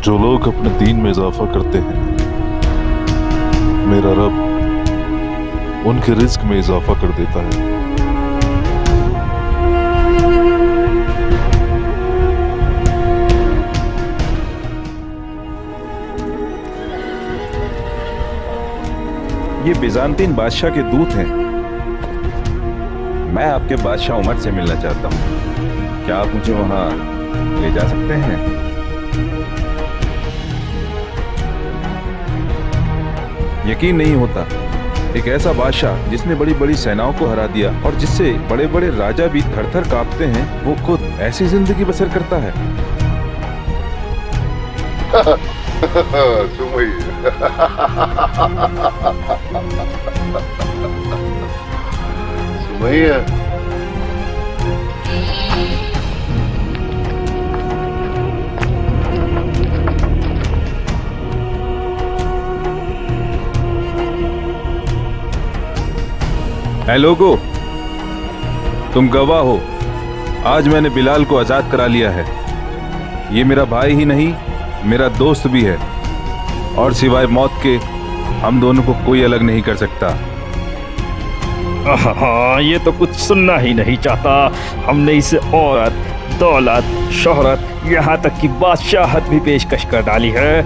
जो लोग अपने दीन में इजाफा करते हैं, मेरा रब उनके रिस्क में इजाफा कर देता है। ये बिजांतीन बादशाह के दूत हैं। मैं आपके बादशाह उमर से मिलना चाहता हूँ। क्या आप मुझे वहां ले जा सकते हैं? यकीन नहीं होता, एक ऐसा बादशाह जिसने बड़ी बड़ी सेनाओं को हरा दिया और जिससे बड़े बड़े राजा भी थर थर कांपते हैं, वो खुद ऐसी जिंदगी बसर करता है। सुमैया, ऐ लोगो, तुम गवाह हो, आज मैंने बिलाल को आजाद करा लिया है। ये मेरा भाई ही नहीं, मेरा दोस्त भी है, और सिवाय मौत के हम दोनों को कोई अलग नहीं कर सकता। हाँ, ये तो कुछ सुनना ही नहीं चाहता। हमने इसे औरत, दौलत, शोहरत, यहाँ तक कि बादशाहत भी पेशकश कर डाली है,